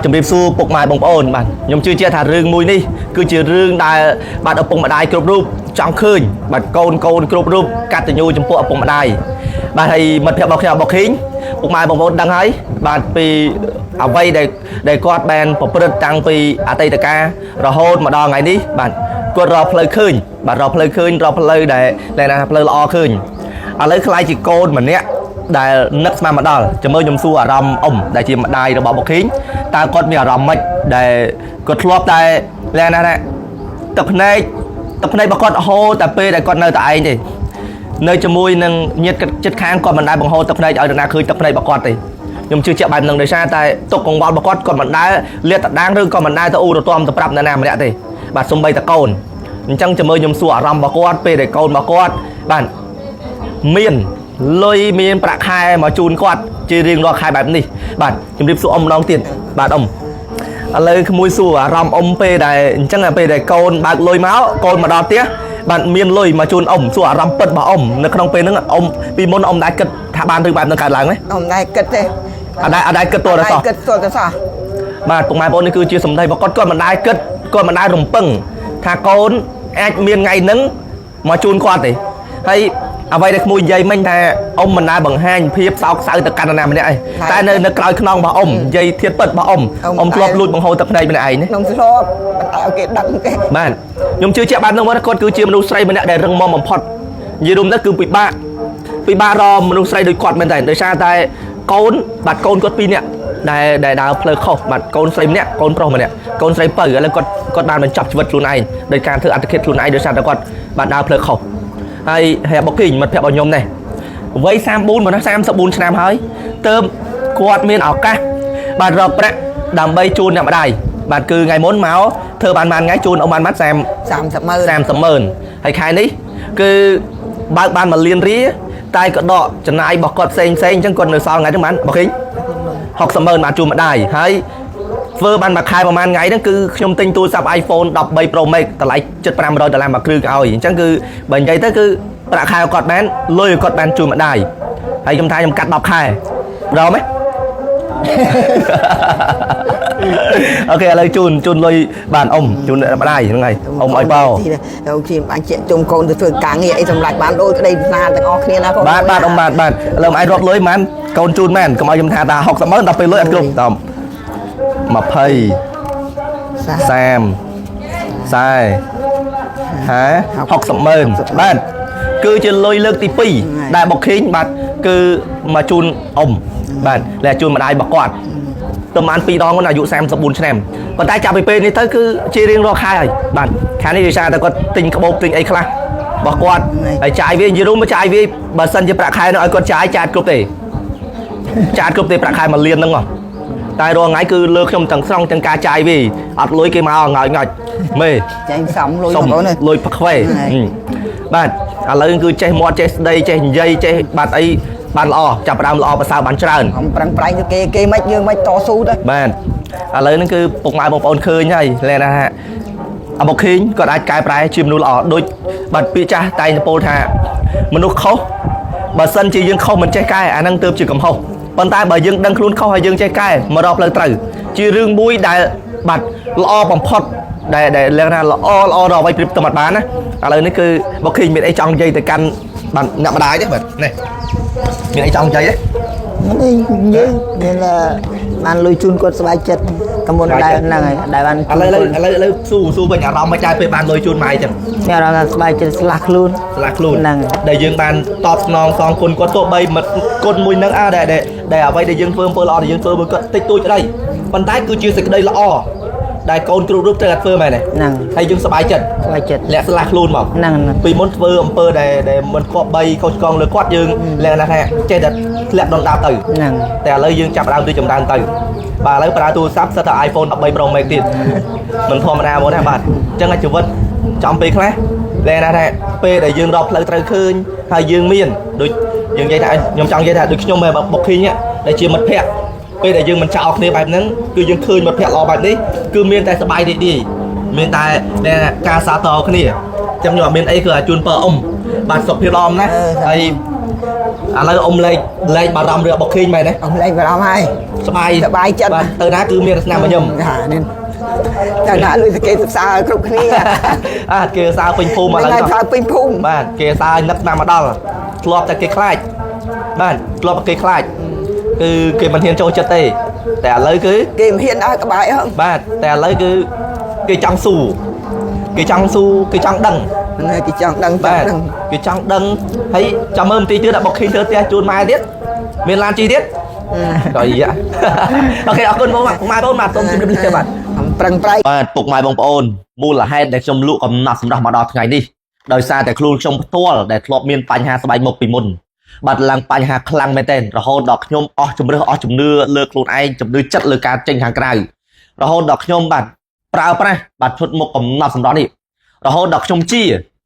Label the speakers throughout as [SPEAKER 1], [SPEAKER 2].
[SPEAKER 1] ជំរាបសួរពុកម៉ែបងប្អូនបាទខ្ញុំជឿជាក់ថារឿងមួយនេះគឺជារឿងដែលបាទឪពុកម្ដាយគ្រប់រូបចង់ឃើញបាទកូនគ្រប់រូបកតញ្ញូចំពោះឪពុកម្ដាយបាទហើយមិត្តភក្តិរបស់ខ្ញុំរបស់ឃីងពុកម៉ែបងប្អូនដឹងហើយបាទពីអ្វីដែលគាត់បានប្រព្រឹត្តតាំងពីអតីតកាលរហូតមកដល់ថ្ងៃនេះបាទគាត់រកផ្លូវឃើញបាទរកផ្លូវឃើញរកផ្លូវដែលណាផ្លូវល្អឃើញឥឡូវខ្លាយជាកូនម្នាក់ដែលនឹកស្មានមកដល់ចាំមើលខ្ញុំសួរអារម្មណ៍អ៊ំដែលជាម្ដាយរបស់បុកឃីងតើគាត់មានអារម្មណ៍ម៉េចដែលគាត់ធ្លាប់តែលែណាទឹកភ្នែករបស់គាត់ហូរតែពេលដែលគាត់នៅតែឯងទេនៅជាមួយនឹងញាតិចិត្តខាងគាត់មិនដែលបង្ហូរទឹកភ្នែកឲ្យនរណាឃើញទឹកភ្នែករបស់គាត់ទេខ្ញុំជឿជាក់បែបហ្នឹងដោយសារតែទុកកង្វល់របស់គាត់មិនដែលលាតត្រដាងឬក៏មិនដែលទៅអ៊ូរទាំទៅប្រាប់នរណាម្នាក់ទេបាទសំបីតកូនអញ្ចឹងចាំមើលខ្ញុំសួរអារម្មណ៍របស់គាត់ពេលដែលកូនរបស់គាត់បាទមានលុយមានប្រាក់ខែមកជូនគាត់ជារៀងរាល់ខែបែបនេះបាទជំរាបសួរអ៊ំម្ដងទៀតបាទអ៊ំឥឡូវក្មួយសួរអារម្មណ៍អ៊ំពេលដែលអញ្ចឹងពេលដែលកូនបើកលុយមកកូនមកដល់ផ្ទះបាទមានលុយមកជូនអ៊ំសួរអារម្មណ៍ពិតរបស់អ៊ំនៅក្នុងពេលហ្នឹងអ៊ំពីមុនអ៊ំដែរគិតថាបានឬបែបហ្នឹងកើតឡើងទេ
[SPEAKER 2] អ៊ំដែរគិតទេ
[SPEAKER 1] អត់ដែរគិតទោះតែសោះ
[SPEAKER 2] គិតទោះតែសោះ
[SPEAKER 1] បាទពុកម៉ែបងប្អូននេះគឺជាសម្ដីរបស់គាត់មិនដែរគិតគាត់មិនដែររំពឹងថាកូនអាចមានថ្ងៃហ្នឹងមកជូនគាត់ទេហើយអ្វីដែលក្មួយនិយាយមិញថាអ៊ំមិនដែលបង្ហាញភាពសោកសៅទៅកាន់នរណាម្នាក់ឯងតែនៅក្រោយខ្នងរបស់អ៊ំនិយាយធៀបពិតរបស់អ៊ំធ្លាប់លួចបង្ហូរទឹកភ្នែកម្នាក់ឯង
[SPEAKER 2] ខ្ញុំធ្លាប់តែគេដឹងទេ
[SPEAKER 1] បាទខ្ញុំជឿជាក់បែបហ្នឹងមកគាត់គឺជាមនុស្សស្រីម្នាក់ដែលរឹងមាំបំផុតនិយាយរួមទៅគឺពិបាករកមនុស្សស្រីដូចគាត់មែនតើដោយសារតែកូនគាត់ពីរនាក់ដែលដើរផ្លូវខុសបាទកូនស្រីម្នាក់កូនប្រុសម្នាក់កូនស្រីបើឥឡូវគាត់បានបញ្ចប់ជីវិតខ្លួនឯងដោយការធ្វើអត្តឃាតខ្លួនឯងដោយសារតែគាត់បានដើរផ្លូវខុសហើយបុកគីងមិត្តភក្តិរបស់ខ្ញុំនេះវ័យ34មកណា34ឆ្នាំហើយទើបគាត់មានឱកាសបាទរកប្រាក់ដើម្បីជូនអ្នកម្ដាយបាទគឺថ្ងៃមុនមកធ្វើបានថ្ងៃជូនអ៊ំបានបាត់30ម៉ឺនហើយខែនេះគឺបើកបាន1លានរៀលតែក៏ដកចំណាយរបស់គាត់ផ្សេងអញ្ចឹងគាត់នៅសល់ថ្ងៃហ្នឹងបានបុកគីង60ម៉ឺនបានជូនម្ដាយហើយធ្វើបានមួយខែប្រហែលថ្ងៃហ្នឹងគឺខ្ញុំទិញទូរស័ព្ទ iPhone 13 Pro Max តម្លៃ$7,500មួយគ្រឿងឲ្យអញ្ចឹងគឺបើនិយាយទៅគឺប្រាក់ខែគាត់បានលុយគាត់បានជូនម្ដាយហើយខ្ញុំថាខ្ញុំកាត់10ខែព្រមទេអូខេឥឡូវជូនលុយបានអ៊ំជូនម្ដាយហ្នឹងហើយអ៊ំឲ្យបោ
[SPEAKER 2] ខ្ញុំជិះបាញ់ជែកជុំកូនទៅធ្វើការងារអីសម្រាប់បានដូចក្តីប្រាថ្នាទាំងអស់គ្នាណា
[SPEAKER 1] បាទអ៊ំបាទឥឡូវឯងរត់លុយមិនកូនជូនមែនកុំឲ្យខ្ញុំថា60ម៉ឺនដល់ពេលលុយអត់គ្រប់តោះ20 30 40 50 60ម៉ឺនបាទគឺជាលុយលើកទី2ដែលបុកឃីងបាទគឺមកជូនអ៊ំបាទលែជូនម្ដាយរបស់គាត់ប្រហែល2ដងគាត់អាយុ34ឆ្នាំប៉ុន្តែចាប់ពីពេលនេះទៅគឺជារៀងរាល់ខែហើយបាទខែនេះដោយសារតែគាត់ទិញក្បោបទិញអីខ្លះរបស់គាត់ហើយចាយវានិយាយរួមមកចាយវាបើសិនជាប្រាក់ខែនោះឲ្យគាត់ចាយគ្រប់ទេប្រាក់ខែ1លានហ្នឹងហ៎តែរាល់ថ្ងៃគឺលើខ្ញុំទាំងស្រុងទាំងការចាយវាអត់លុយគេមកងាច់មេ
[SPEAKER 2] ចាញ់សំលុយបងប្អូន
[SPEAKER 1] លុយផ្ខ្វេបាទឥឡូវគឺចេះមាត់ចេះស្ដីចេះនិយាយចេះបាទអីបានល្អចាប់ផ្ដើមល្អប្រសើរបានច្រើន
[SPEAKER 2] ខ្ញុំប្រឹងប្រែងទៅគេមិនយើងមិនតស៊ូទៅ
[SPEAKER 1] បាទឥឡូវហ្នឹងគឺពុកម៉ែបងប្អូនឃើញហើយលែណាអាបុកឃីងគាត់អាចកែប្រែជាមនុស្សល្អដូចបាទពាក្យចាស់តែងពោលថាមនុស្សខុសបើសិនជាយើងខុសមិនចេះកែអាហ្នឹងទើបជាកំហុសប៉ុន្តែបើយើងដឹងខ្លួនខុសហើយយើងចេះកែមករកផ្លូវត្រូវជារឿងមួយដែលបាទល្អបំផុតដែលលក្ខណៈល្អដល់អ្វីប្រៀបទៅមិនបានណាឥឡូវនេះគឺបុកឃីងមានអីចង់និយាយទៅកាន់បាទអ្នកម្ដាយទេបាទនេះមានអីចង់និយាយទេ
[SPEAKER 2] នេះយើងមានបានលុយជូនគាត់ស្បែកចិត្តកមុនដែរហ្នឹងហើយដែលបាន
[SPEAKER 1] ឥឡូវស៊ូវិញអារម្មណ៍មិនដែរពេលបានលុយជូនម៉ែចឹង
[SPEAKER 2] មានអារម្មណ៍ស្បែកចិត្តស្លាស់ខ្លួន
[SPEAKER 1] ហ្នឹងដែលយើងបានតបស្នងសងគុណគាត់ទោះបីមិនគុណមួយហ្នឹងដែលអ្វីដែលយើងធ្វើអំពើល្អដែលយើងធ្វើមួយគាត់តិចតួចក្តីប៉ុន្តែគឺជាសេចក្តីល្អដែលកូនគ្រប់រូបត្រូវតែធ្វើមែនទេ
[SPEAKER 2] ហ្នឹង
[SPEAKER 1] ហើយយើងសប្បាយចិត្តលាក់ស្លាស់ខ្លួនមក
[SPEAKER 2] ហ្នឹង
[SPEAKER 1] ពីមុនធ្វើអំពើដែលមិនគប្បីខុសឆ្គងលើគាត់យើងលក្ខណៈថាចេះតែធ្លាក់ដុនដាបទៅ
[SPEAKER 2] ហ្នឹង
[SPEAKER 1] តែឥឡូវយើងចាប់ដើមទៅចម្រើនទៅបាទឥឡូវប្រើទូរស័ព្ទសិតតែ iPhone 13 Pro Max ទៀតមិនធម្មតាហ្មងណាបាទអញ្ចឹងជីវិតចំពេលខ្លះលក្ខណៈថាពេលដែលយើងរកផ្លូវត្រូវឃើញហើយយើងមានដូចយើងនិយាយថាខ្ញុំចង់និយាយថាដូចខ្ញុំបុកឃីងដែលជាមិត្តភក្តិពេលដែលយើងមិនចោលគ្នាបែបហ្នឹងគឺយើងឃើញមិត្តភក្តិល្អបែបនេះគឺមានតែសប្បាយរីករាយមានតែការសាទរគ្នាចាំខ្ញុំអត់មានអីគឺជូនពរអ៊ំបាទសុខភាពល្អណាស់ហើយ ឥឡូវអ៊ំលេងបារម្ភរឿងបុកឃើញមែនទេ
[SPEAKER 2] ông lấy vào làm ai
[SPEAKER 1] សប្បាយ
[SPEAKER 2] សប្បាយចិត្ត
[SPEAKER 1] បាទទៅណាគឺមានស្នាមញញឹម
[SPEAKER 2] nênតែណាលុយសកេតសាគ្រប់គ្នា
[SPEAKER 1] គេសើពេញភូមិឥឡូវ
[SPEAKER 2] ថ្ងៃថាពេញភូមិ
[SPEAKER 1] បាទគេសើនឹកតាមមកដល់ធ្លាប់តែគេខ្លាចបាទធ្លាប់តែគេខ្លាចគឺគេមិនហ៊ានចូលចិត្តទេតែឥឡូវគឺ
[SPEAKER 2] គេមិនហ៊ានដល់ក្បាយហ៎
[SPEAKER 1] បាទតែឥឡូវគឺគេចង់ស៊ូគេចង់ស៊ូគេចង់ដឹង
[SPEAKER 2] នេះគេចង់ដឹង
[SPEAKER 1] បាទ
[SPEAKER 2] ដឹង
[SPEAKER 1] គេចង់ដឹងហើយចាំមើលបន្តិចទៀតដល់បុកឃើញទៅផ្ទះជូនម៉ែទៀតមានឡានជីទៀតក៏យីអូខេអរគុណបងម៉ែបងបាទសូមជម្រាបលាបាទ
[SPEAKER 2] ប្រឹងប្រែង
[SPEAKER 1] បាទពុកម៉ែបងប្អូនមូលហេតុដែលខ្ញុំលក់កំណត់សម្រាប់មកដល់ថ្ងៃនេះដោយសារតែខ្លួនខ្ញុំផ្ទាល់ដែលធ្លាប់មានបញ្ហាស្បែកមុខពីមុនបាទឡើងបញ្ហាខ្លាំងមែនទែនរហូតដល់ខ្ញុំអស់ជំរឿអស់ជំនឿលើខ្លួនឯងជំនឿចិត្តលើការចេញខាងក្រៅរហូតដល់ខ្ញុំបាទប្រើប្រាស់បាទឈុតមុខកំណត់សម្រាប់នេះរហូតដល់ខ្ញុំជា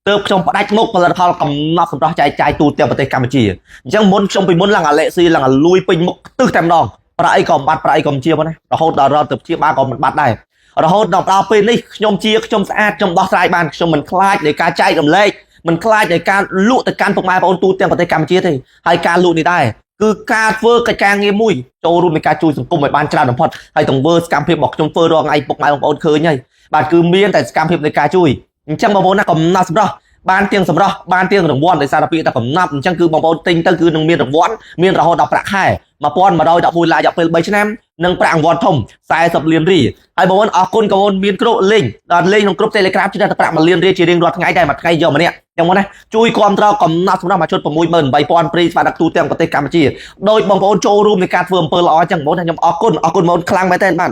[SPEAKER 1] ទើបខ្ញុំផ្ដាច់មុខផលិតផលកំណត់សម្រាប់ចែកចាយទូទាំងប្រទេសកម្ពុជាអញ្ចឹងមុនខ្ញុំពីមុនឡើងអាឡែស៊ីឡើងអាលួយពេញមុខទឹះតែម្ដងប្រាអីក៏មិនបាត់ប្រាអីក៏មិនជាប៉ុណ្ណារហូតដល់រត់ទៅព្យាបាលក៏មិនបាត់ដែររហូតដល់ពេលនេះខ្ញុំជាខ្ញុំស្អាតខ្ញុំដោះស្រាយបានខ្ញុំមិនខ្លាចនៃការចែករំលែកមិនខ្លាចនៃការលក់ទៅកាន់ពុកម៉ែបងប្អូនទូទាំងប្រទេសកម្ពុជាទេហើយការលក់នេះដែរគឺការធ្វើកិច្ចការងារមួយចូលរួមในការជួយសង្គមឲ្យបានច្រើនបំផុតហើយទាំងធ្វើសកម្មភាពរបស់ខ្ញុំធ្វើរាល់ថ្ងៃពុកម៉ែបងប្អូនឃើញហើយបាទគឺមានតែសកម្មភាពនៃការជួយអញ្ចឹងបងប្អូនណាកំណត់សម្រាប់បានទាំងសម្រាប់បានទាំងរង្វាន់ដោយសារតែពាក្យតែកំណត់អញ្ចឹងគឺបងប្អូនទិញទៅគឺនឹងមានរង្វាន់មានរហូតដល់ប្រាក់ខែ1111ឡាយរយៈពេល3ឆ្នាំនិងប្រាក់រង្វាន់ធំ40លានរៀលហើយបងប្អូនអរគុណបងប្អូនមានគ្រប់លេងដល់លេងក្នុងគ្រប់ Telegram ជិះតែប្រាក់1លានរៀលជារៀងរាល់ថ្ងៃតែមួយថ្ងៃយកម្នាក់ចឹងមកណាជួយគ្រប់គ្រងកំណត់សម្រាប់មកជុត68000ព្រីស្វាដឹកទូទាំងប្រទេសកម្ពុជាដោយបងប្អូនចូលរួមในការធ្វើអំពើល្អអញ្ចឹងបងប្អូនខ្ញុំអរគុណបងប្អូនខ្លាំងមែនទែនបាទ